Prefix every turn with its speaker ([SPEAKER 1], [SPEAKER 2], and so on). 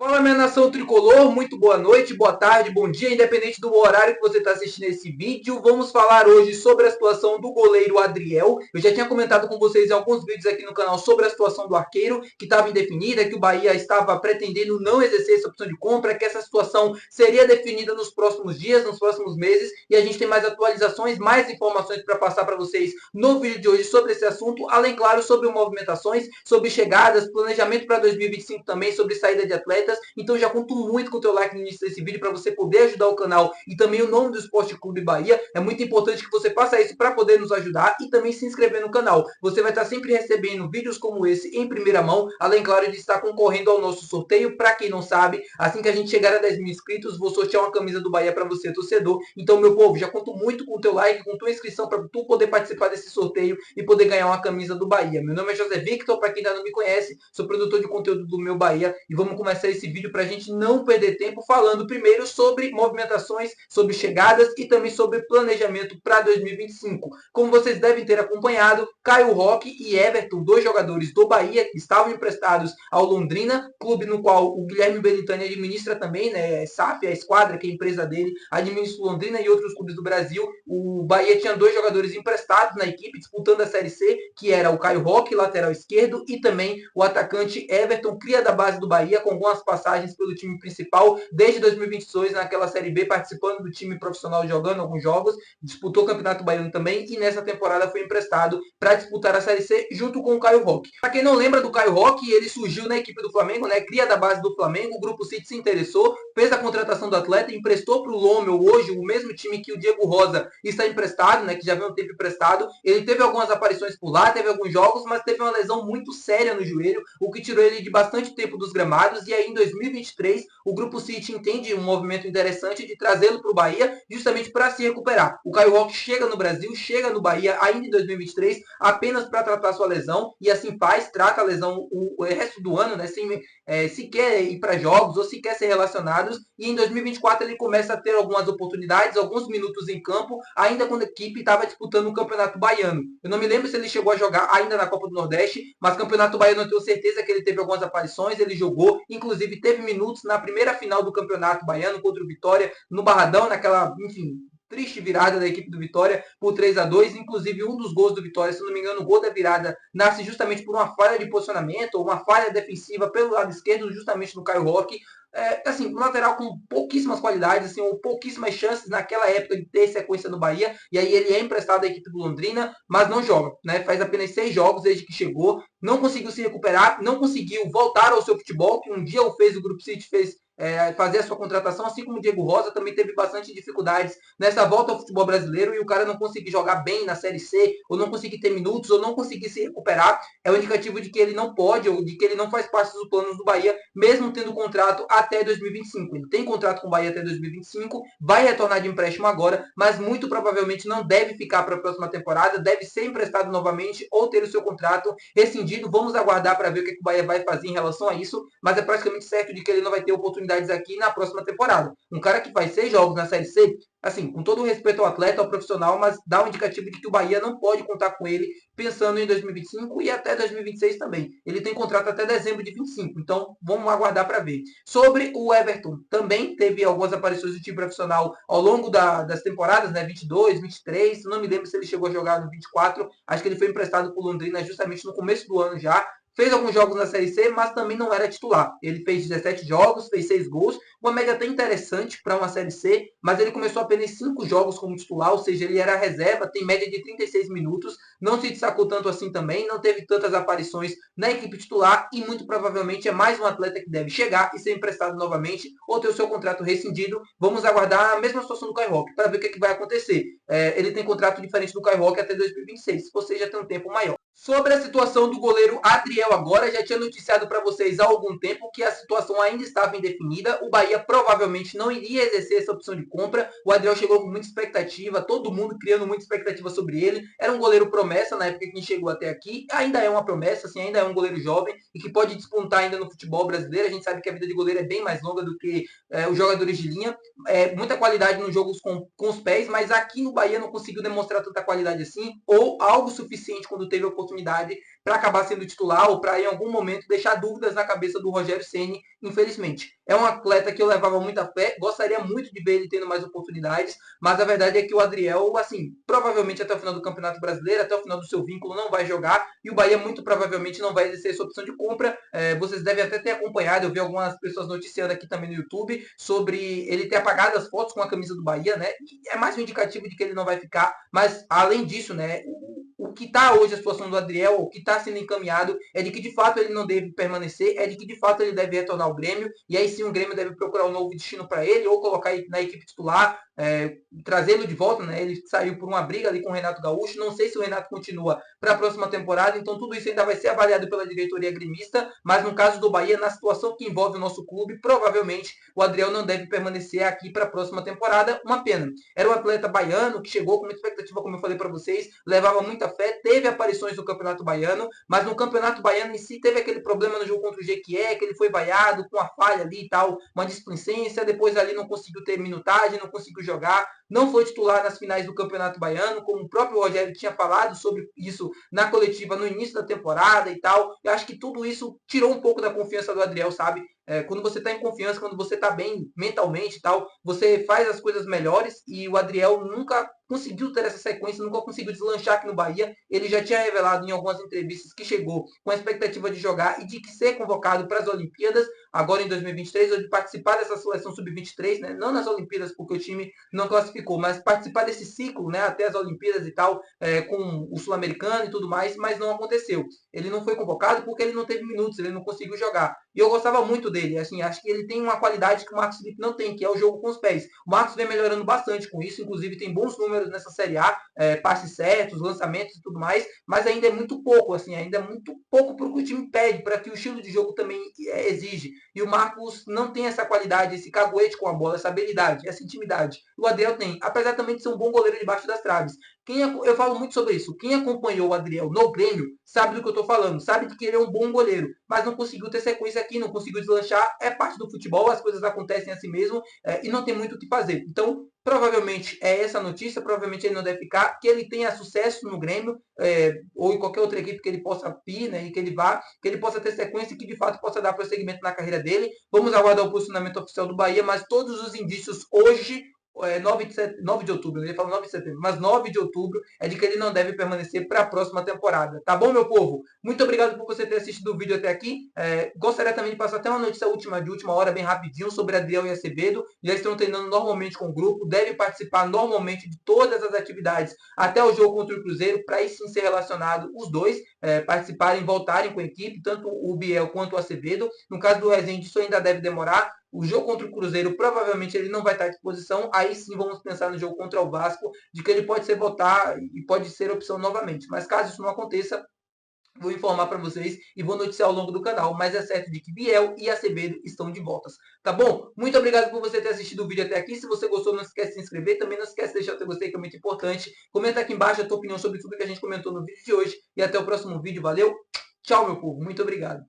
[SPEAKER 1] Fala, minha nação tricolor, muito boa noite, boa tarde, bom dia, independente do horário que você está assistindo esse vídeo. Vamos falar hoje sobre a situação do goleiro Adriel. Eu já tinha comentado com vocês em alguns vídeos aqui no canal sobre a situação do arqueiro, que estava indefinida, que o Bahia estava pretendendo não exercer essa opção de compra, que essa situação seria definida nos próximos dias, nos próximos meses, e a gente tem mais atualizações, mais informações para passar para vocês no vídeo de hoje sobre esse assunto, além, claro, sobre movimentações, sobre chegadas, planejamento para 2025 também, sobre saída de atletas. Então já conto muito com o teu like no início desse vídeo para você poder ajudar o canal e também o nome do Esporte Clube Bahia. É muito importante que você faça isso para poder nos ajudar e também se inscrever no canal. Você vai estar sempre recebendo vídeos como esse em primeira mão, além, claro, de estar concorrendo ao nosso sorteio. Para quem não sabe, assim que a gente chegar a 10 mil inscritos, vou sortear uma camisa do Bahia para você, torcedor. Então, meu povo, já conto muito com o teu like, com tua inscrição para tu poder participar desse sorteio e poder ganhar uma camisa do Bahia. Meu nome é José Victor, para quem ainda não me conhece, sou produtor de conteúdo do Meu Bahia e vamos começar esse vídeo para a gente não perder tempo falando primeiro sobre movimentações, sobre chegadas e também sobre planejamento para 2025. Como vocês devem ter acompanhado, Caio Roque e Everton, dois jogadores do Bahia que estavam emprestados ao Londrina, clube no qual o Guilherme Belintani administra também, né, SAF, a esquadra, que é a empresa dele, administra o Londrina e outros clubes do Brasil. O Bahia tinha dois jogadores emprestados na equipe, disputando a Série C, que era o Caio Roque, lateral esquerdo, e também o atacante Everton, cria da base do Bahia, com algumas passagens pelo time principal, desde 2022 naquela Série B, participando do time profissional, jogando alguns jogos, disputou o Campeonato Baiano também, e nessa temporada foi emprestado para disputar a Série C junto com o Caio Roque. Para quem não lembra do Caio Roque, ele surgiu na equipe do Flamengo, né, cria da base do Flamengo, o Grupo City se interessou, fez a contratação do atleta, emprestou para o Lomel, hoje o mesmo time que o Diego Rosa está emprestado, né, que já vem um tempo emprestado. Ele teve algumas aparições por lá, teve alguns jogos, mas teve uma lesão muito séria no joelho, o que tirou ele de bastante tempo dos gramados, e aí em 2023 o Grupo City entende um movimento interessante de trazê-lo para o Bahia, justamente para se recuperar. O Caio Roque chega no Brasil, chega no Bahia ainda em 2023, apenas para tratar sua lesão, e assim faz, trata a lesão o resto do ano, né, sem sequer ir para jogos ou sequer ser relacionados, e em 2024 ele começa a ter algumas oportunidades, alguns minutos em campo, ainda quando a equipe estava disputando o Campeonato Baiano. Eu não me lembro se ele chegou a jogar ainda na Copa do Nordeste, mas Campeonato Baiano eu tenho certeza que ele teve algumas aparições, ele jogou, inclusive teve minutos na primeira final do Campeonato Baiano contra o Vitória, no Barradão, naquela, enfim, triste virada da equipe do Vitória por 3-2, inclusive um dos gols do Vitória, se não me engano, o gol da virada nasce justamente por uma falha de posicionamento, ou uma falha defensiva pelo lado esquerdo, justamente do Caio Roque. Assim, um lateral com pouquíssimas qualidades, assim, ou pouquíssimas chances naquela época de ter sequência no Bahia, e aí ele é emprestado à equipe do Londrina, mas não joga, né? Faz apenas 6 jogos desde que chegou, não conseguiu se recuperar, não conseguiu voltar ao seu futebol, que um dia o fez, o Grupo City fez fazer a sua contratação, assim como o Diego Rosa também teve bastante dificuldades nessa volta ao futebol brasileiro, e o cara não conseguir jogar bem na Série C, ou não conseguir ter minutos, ou não conseguir se recuperar, é um indicativo de que ele não pode, ou de que ele não faz parte dos planos do Bahia, mesmo tendo contrato até 2025. Ele tem contrato com o Bahia até 2025, vai retornar de empréstimo agora, mas muito provavelmente não deve ficar para a próxima temporada, deve ser emprestado novamente ou ter o seu contrato rescindido. Vamos aguardar para ver o que o Bahia vai fazer em relação a isso, mas é praticamente certo de que ele não vai ter oportunidades aqui na próxima temporada. Um cara que faz 6 jogos na Série C, assim, com todo o respeito ao atleta, ao profissional, mas dá um indicativo de que o Bahia não pode contar com ele pensando em 2025 e até 2026 também. Ele tem contrato até dezembro de 25, então vamos aguardar para ver. Sobre o Everton, também teve algumas aparições do time profissional ao longo das temporadas, né, 22, 23, não me lembro se ele chegou a jogar no 24, acho que ele foi emprestado por Londrina justamente no começo do ano já, fez alguns jogos na Série C, mas também não era titular. Ele fez 17 jogos, fez 6 gols, uma média até interessante para uma Série C, mas ele começou apenas 5 jogos como titular, ou seja, ele era reserva, tem média de 36 minutos, não se destacou tanto assim também, não teve tantas aparições na equipe titular e muito provavelmente é mais um atleta que deve chegar e ser emprestado novamente ou ter o seu contrato rescindido. Vamos aguardar a mesma situação do Caio Roque para ver o que vai acontecer. Ele tem contrato diferente do Caio Roque até 2026, ou seja, tem um tempo maior. Sobre a situação do goleiro Adriel agora, já tinha noticiado para vocês há algum tempo que a situação ainda estava indefinida. O Bahia provavelmente não iria exercer essa opção de compra. O Adriel chegou com muita expectativa, todo mundo criando muita expectativa sobre ele. Era um goleiro promessa na época que chegou até aqui. Ainda é uma promessa, assim, ainda é um goleiro jovem e que pode despontar ainda no futebol brasileiro. A gente sabe que a vida de goleiro é bem mais longa do que os jogadores de linha. Muita qualidade nos jogos com os pés, mas aqui no Bahia não conseguiu demonstrar tanta qualidade assim, ou algo suficiente quando teve a oportunidade oportunidade para acabar sendo titular ou para em algum momento deixar dúvidas na cabeça do Rogério Ceni, infelizmente. É um atleta que eu levava muita fé, gostaria muito de ver ele tendo mais oportunidades, mas a verdade é que o Adriel, assim, provavelmente até o final do Campeonato Brasileiro, até o final do seu vínculo, não vai jogar, e o Bahia muito provavelmente não vai exercer essa opção de compra. Vocês devem até ter acompanhado, eu vi algumas pessoas noticiando aqui também no YouTube, sobre ele ter apagado as fotos com a camisa do Bahia, né? E é mais um indicativo de que ele não vai ficar, mas além disso, né, o que está hoje a situação do Adriel, o que está sendo encaminhado, é de que de fato ele não deve permanecer, é de que de fato ele deve retornar ao Grêmio, e aí sim o Grêmio deve procurar um novo destino para ele, ou colocar ele na equipe titular, trazê-lo de volta, né? Ele saiu por uma briga ali com o Renato Gaúcho, não sei se o Renato continua para a próxima temporada, então tudo isso ainda vai ser avaliado pela diretoria gremista, mas no caso do Bahia, na situação que envolve o nosso clube, provavelmente o Adriel não deve permanecer aqui para a próxima temporada, uma pena. Era um atleta baiano que chegou com muita expectativa, como eu falei para vocês, levava muita fé, teve aparições no Campeonato Baiano, mas no Campeonato Baiano em si teve aquele problema no jogo contra o Jequié, que ele foi vaiado com a falha ali e tal, uma displicência, depois ali não conseguiu ter minutagem, não conseguiu jogar, não foi titular nas finais do Campeonato Baiano, como o próprio Rogério tinha falado sobre isso na coletiva no início da temporada e tal. Eu acho que tudo isso tirou um pouco da confiança do Adriel, sabe? Quando você está em confiança, quando você está bem mentalmente e tal, você faz as coisas melhores, e o Adriel nunca conseguiu ter essa sequência, nunca conseguiu deslanchar aqui no Bahia. Ele já tinha revelado em algumas entrevistas que chegou com a expectativa de jogar e de que ser convocado para as Olimpíadas, agora em 2023, ou de participar dessa seleção sub-23, né? Não nas Olimpíadas, porque o time não classificou, mas participar desse ciclo, né, até as Olimpíadas e tal, com o Sul-Americano e tudo mais, mas não aconteceu. Ele não foi convocado porque ele não teve minutos, ele não conseguiu jogar. E eu gostava muito dele, assim, acho que ele tem uma qualidade que o Marcos Felipe não tem, que é o jogo com os pés. O Marcos vem melhorando bastante com isso, inclusive tem bons números nessa Série A, passes certos, lançamentos e tudo mais, mas ainda é muito pouco, assim, ainda é muito pouco para o que o time pede, para que o estilo de jogo também exige. E o Marcos não tem essa qualidade, esse caguete com a bola, essa habilidade, essa intimidade. O Adriel tem, apesar também de ser um bom goleiro debaixo das traves. Eu falo muito sobre isso. Quem acompanhou o Adriel no Grêmio sabe do que eu estou falando, sabe de que ele é um bom goleiro, mas não conseguiu ter sequência aqui, não conseguiu deslanchar. É parte do futebol, as coisas acontecem assim mesmo, e não tem muito o que fazer. Então, provavelmente é essa notícia, provavelmente ele não deve ficar, que ele tenha sucesso no Grêmio, ou em qualquer outra equipe que ele possa ir, né, e que ele vá, que ele possa ter sequência e que de fato possa dar prosseguimento na carreira dele. Vamos aguardar o posicionamento oficial do Bahia, mas todos os indícios hoje 9 de outubro, eu ia falar 9 de setembro, mas 9 de outubro é de que ele não deve permanecer para a próxima temporada. Tá bom, meu povo? Muito obrigado por você ter assistido o vídeo até aqui. Gostaria também de passar até uma notícia de última hora, bem rapidinho, sobre Adriel e Acevedo. Já estão treinando normalmente com o grupo, devem participar normalmente de todas as atividades até o jogo contra o Cruzeiro, para aí sim ser relacionado os dois, participarem, voltarem com a equipe, tanto o Biel quanto o Acevedo. No caso do Rezende, isso ainda deve demorar. O jogo contra o Cruzeiro, provavelmente ele não vai estar à disposição. Aí sim vamos pensar no jogo contra o Vasco, de que ele pode ser votar e pode ser opção novamente. Mas caso isso não aconteça, vou informar para vocês e vou noticiar ao longo do canal. Mas é certo de que Biel e Acevedo estão de voltas. Tá bom? Muito obrigado por você ter assistido o vídeo até aqui. Se você gostou, não esquece de se inscrever. Também não esquece de deixar o seu gostei, que é muito importante. Comenta aqui embaixo a tua opinião sobre tudo que a gente comentou no vídeo de hoje. E até o próximo vídeo. Valeu? Tchau, meu povo. Muito obrigado.